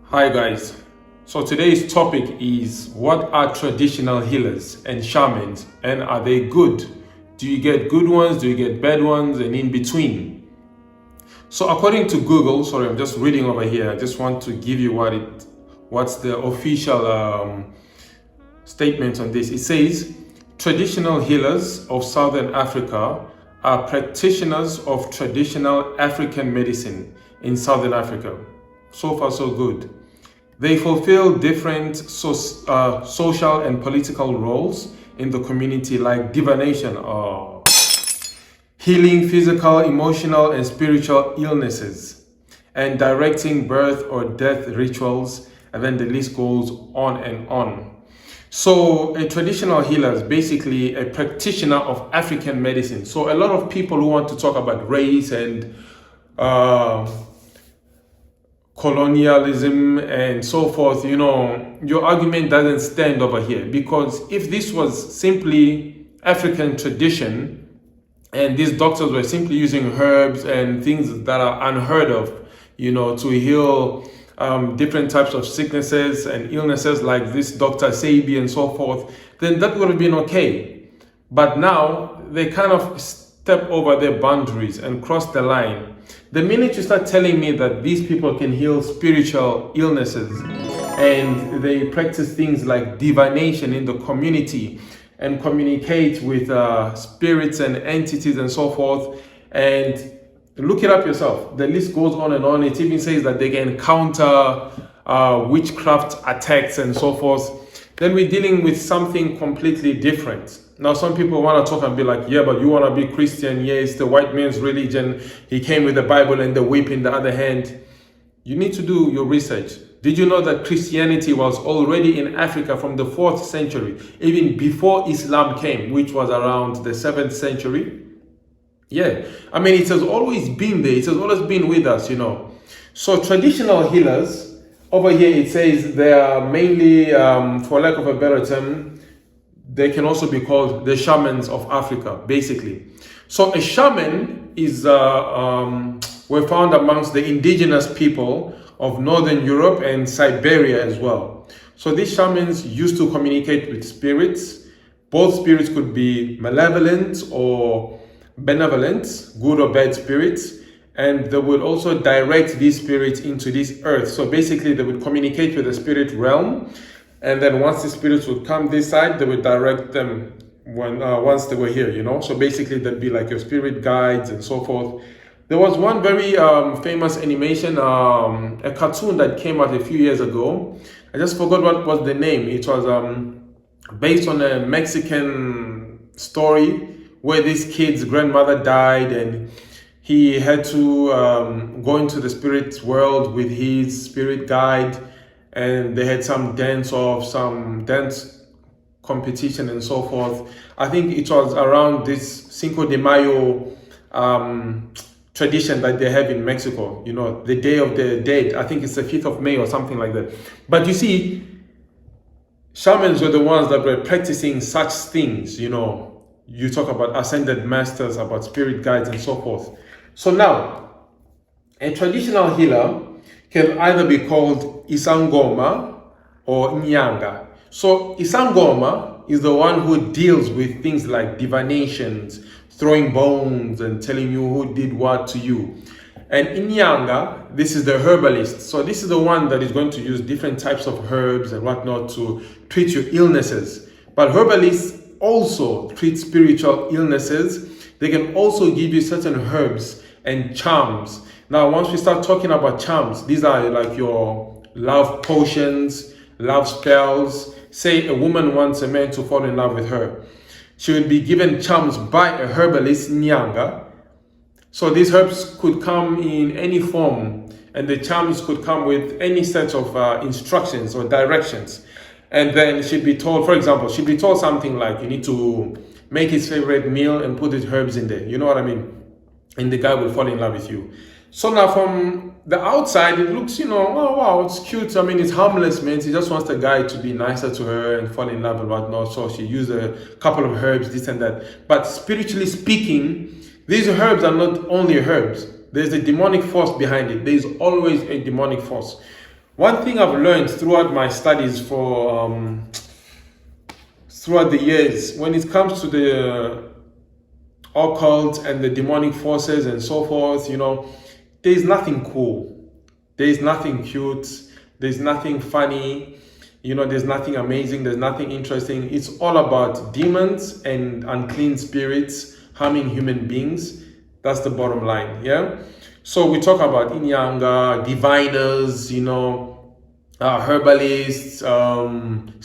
Hi guys. So today's topic is, what are traditional healers and shamans, and are they good? Do you get good ones? Do you get bad ones, and in between? So according to Google, sorry, I'm just reading over here. I just want to give you what's the official statement on this. It says traditional healers of Southern Africa are practitioners of traditional African medicine in Southern Africa. So far, so good. They fulfill different social and political roles in the community, like divination, healing physical, emotional, and spiritual illnesses, and directing birth or death rituals, and then the list goes on and on. So a traditional healer is basically a practitioner of African medicine. So a lot of people who want to talk about race and colonialism and so forth, your argument doesn't stand over here, because if this was simply African tradition and these doctors were simply using herbs and things that are unheard of, to heal different types of sicknesses and illnesses like this Dr. Sabi and so forth, then that would have been okay. But now they kind of step over their boundaries and cross the line. The minute you start telling me that these people can heal spiritual illnesses and they practice things like divination in the community and communicate with spirits and entities and so forth, and look it up yourself. The list goes on and on. It even says that they can counter witchcraft attacks and so forth. Then we're dealing with something completely different. Now, some people want to talk and be like, yeah, but you want to be Christian. Yeah, it's the white man's religion. He came with the Bible and the whip in the other hand. You need to do your research. Did you know that Christianity was already in Africa from the 4th century, even before Islam came, which was around the 7th century? Yeah, I mean, it has always been there. It has always been with us, So traditional healers, over here it says they are mainly, for lack of a better term, they can also be called the shamans of Africa, basically. So a shaman is were found amongst the indigenous people of Northern Europe and Siberia as well. So these shamans used to communicate with spirits. Both spirits could be malevolent or benevolent, good or bad spirits, and they would also direct these spirits into this earth. So basically they would communicate with the spirit realm, and then once the spirits would come this side, they would direct them once they were here, So basically they'd be like your spirit guides and so forth. There was one very famous animation, a cartoon that came out a few years ago. I just forgot what was the name. It was based on a Mexican story where this kid's grandmother died and he had to go into the spirit world with his spirit guide, and they had some dance competition and so forth. I think it was around this Cinco de Mayo tradition that they have in Mexico, the Day of the Dead. I think it's the 5th of May or something like that. But you see, shamans were the ones that were practicing such things, You talk about ascended masters, about spirit guides and so forth. So now, a traditional healer can either be called Isangoma or Nyanga. So Isangoma is the one who deals with things like divinations, throwing bones and telling you who did what to you. And Inyanga, this is the herbalist. So this is the one that is going to use different types of herbs and whatnot to treat your illnesses. But herbalists also treat spiritual illnesses. They can also give you certain herbs and charms. Now, once we start talking about charms, these are like your love potions, love spells. Say a woman wants a man to fall in love with her. She would be given charms by a herbalist, Nyanga. So these herbs could come in any form, and the charms could come with any set of instructions or directions. And then she'd be told, for example, she'd be told something like, you need to make his favorite meal and put his herbs in there. You know what I mean? And the guy will fall in love with you. So now from the outside, it looks, oh wow, it's cute. I mean, it's harmless, man. She just wants the guy to be nicer to her and fall in love and whatnot. So she used a couple of herbs, this and that. But spiritually speaking, these herbs are not only herbs. There's a demonic force behind it. There's always a demonic force. One thing I've learned throughout my studies throughout the years, when it comes to the occult and the demonic forces and so forth, there's nothing cool. There's nothing cute. There's nothing funny. There's nothing amazing. There's nothing interesting. It's all about demons and unclean spirits harming human beings. That's the bottom line, yeah? So we talk about inyanga, diviners, herbalists,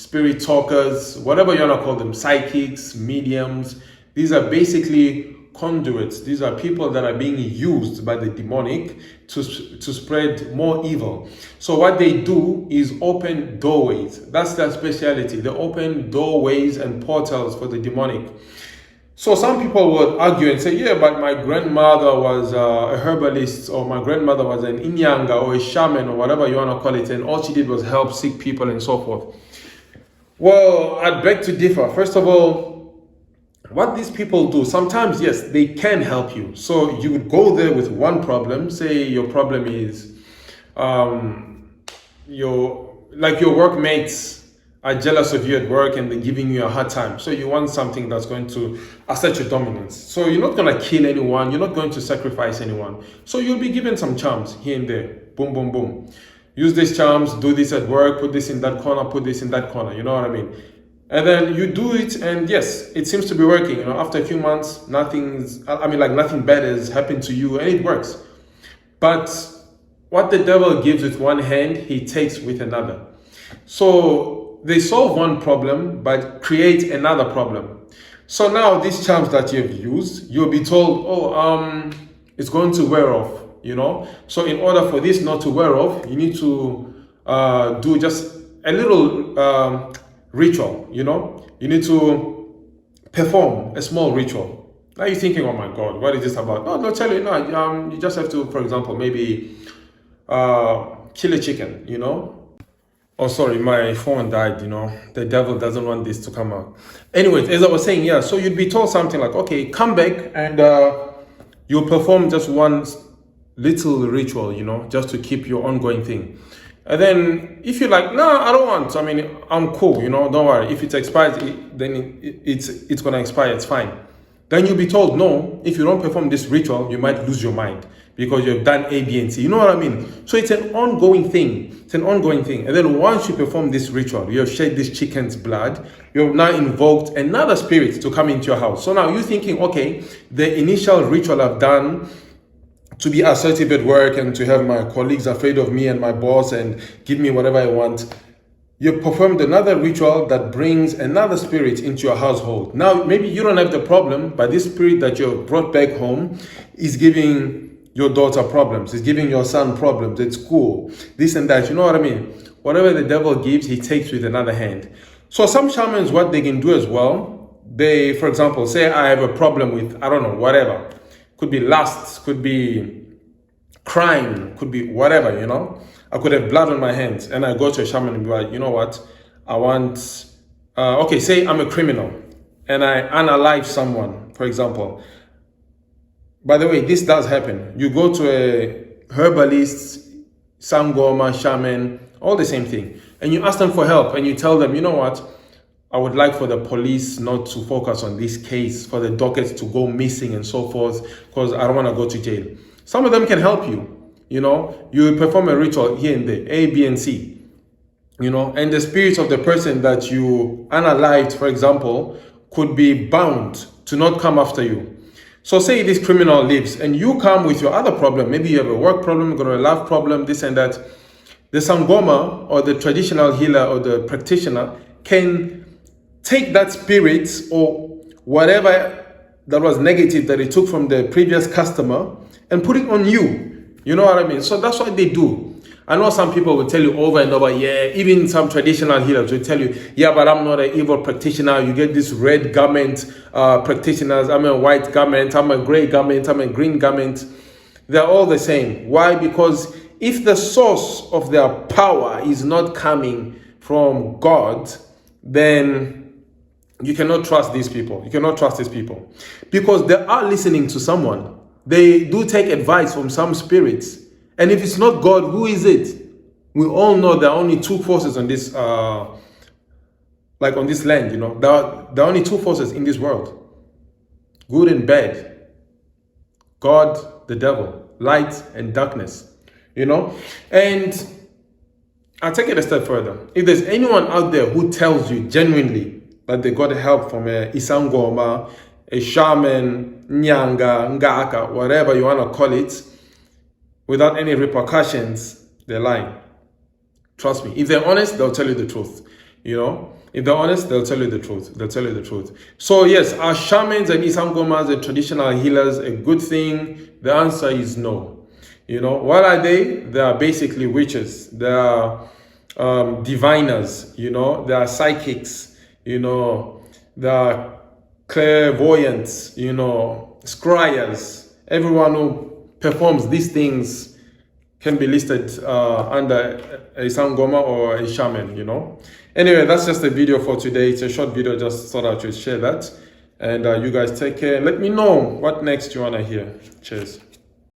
spirit talkers, whatever you want to call them, psychics, mediums. These are basically conduits. These are people that are being used by the demonic to spread more evil. So what they do is open doorways. That's their specialty. They open doorways and portals for the demonic. So some people would argue and say, yeah, but my grandmother was a herbalist, or my grandmother was an inyanga or a shaman or whatever you want to call it, and all she did was help sick people and so forth. Well, I'd beg to differ. First of all, what these people do, sometimes, yes, they can help you. So you would go there with one problem. Say your problem is your workmates are jealous of you at work and they're giving you a hard time. So you want something that's going to assert your dominance. So you're not going to kill anyone. You're not going to sacrifice anyone. So you'll be given some charms here and there. Boom, boom, boom. Use these charms, do this at work, put this in that corner, put this in that corner. You know what I mean? And then you do it, and yes, it seems to be working. After a few months, nothing bad has happened to you, and it works. But what the devil gives with one hand, he takes with another. So they solve one problem, but create another problem. So now these charms that you've used, you'll be told, it's going to wear off, So in order for this not to wear off, you need to do just a little ritual, You need to perform a small ritual. Now you're thinking, oh my God, what is this about? No, they'll tell you, no, you just have to, for example, maybe kill a chicken, Oh, sorry, my phone died, The devil doesn't want this to come out. Anyways, as I was saying, yeah, so you'd be told something like, okay, come back and you'll perform just one little ritual, just to keep your ongoing thing. And then if you're like, no, I don't want, I'm cool, don't worry. If it expires, then it's going to expire, it's fine. Then you'll be told, no, if you don't perform this ritual, you might lose your mind because you've done A, B, and C. You know what I mean? So it's an ongoing thing. It's an ongoing thing. And then once you perform this ritual, you have shed this chicken's blood, you have now invoked another spirit to come into your house. So now you're thinking, okay, the initial ritual I've done to be assertive at work and to have my colleagues afraid of me and my boss and give me whatever I want. You performed another ritual that brings another spirit into your household. Now, maybe you don't have the problem, but this spirit that you brought back home is giving your daughter problems. It's giving your son problems at school, this and that. You know what I mean? Whatever the devil gives, he takes with another hand. So some shamans, what they can do as well, they, for example, say I have a problem with, I don't know, whatever. Could be lust, could be crime, could be whatever, I could have blood on my hands and I go to a shaman and be like, you know what? I want, say I'm a criminal and I unalive someone, for example. By the way, this does happen. You go to a herbalist, Sangoma, shaman, all the same thing. And you ask them for help and you tell them, you know what? I would like for the police not to focus on this case, for the dockets to go missing and so forth, because I don't want to go to jail. Some of them can help you, You perform a ritual here and there, A, B, and C, And the spirit of the person that you unalived, for example, could be bound to not come after you. So say this criminal lives and you come with your other problem. Maybe you have a work problem, you got a love problem, this and that. The Sangoma or the traditional healer or the practitioner can take that spirit or whatever that was negative that he took from the previous customer and put it on you. You know what I mean? So that's what they do. I know some people will tell you over and over, yeah, even some traditional healers will tell you, yeah, but I'm not an evil practitioner. You get this red garment practitioners. I'm a white garment. I'm a gray garment. I'm a green garment. They're all the same. Why? Because if the source of their power is not coming from God, then you cannot trust these people. You cannot trust these people because they are listening to someone. They do take advice from some spirits. And if it's not God, who is it? We all know there are only two forces on this, like on this land, you know. There are only two forces in this world. Good and bad. God, the devil. Light and darkness. You know. And I'll take it a step further. If there's anyone out there who tells you genuinely that they got help from a Sangoma, a shaman, Nyanga, Ngaka, whatever you want to call it, without any repercussions, they're lying. Trust me. If they're honest, they'll tell you the truth. You know, if they're honest, they'll tell you the truth. They'll tell you the truth. So yes, are shamans and Sangomas, the traditional healers, a good thing? The answer is no. You know, what are they? They are basically witches. They are diviners. You know, they are psychics. You know, they are clairvoyants, you know, scryers. Everyone who performs these things can be listed under a Sangoma or a shaman, you know. Anyway, that's just a video for today. It's a short video, just thought I should share that. And you guys take care. Let me know what next you want to hear. Cheers.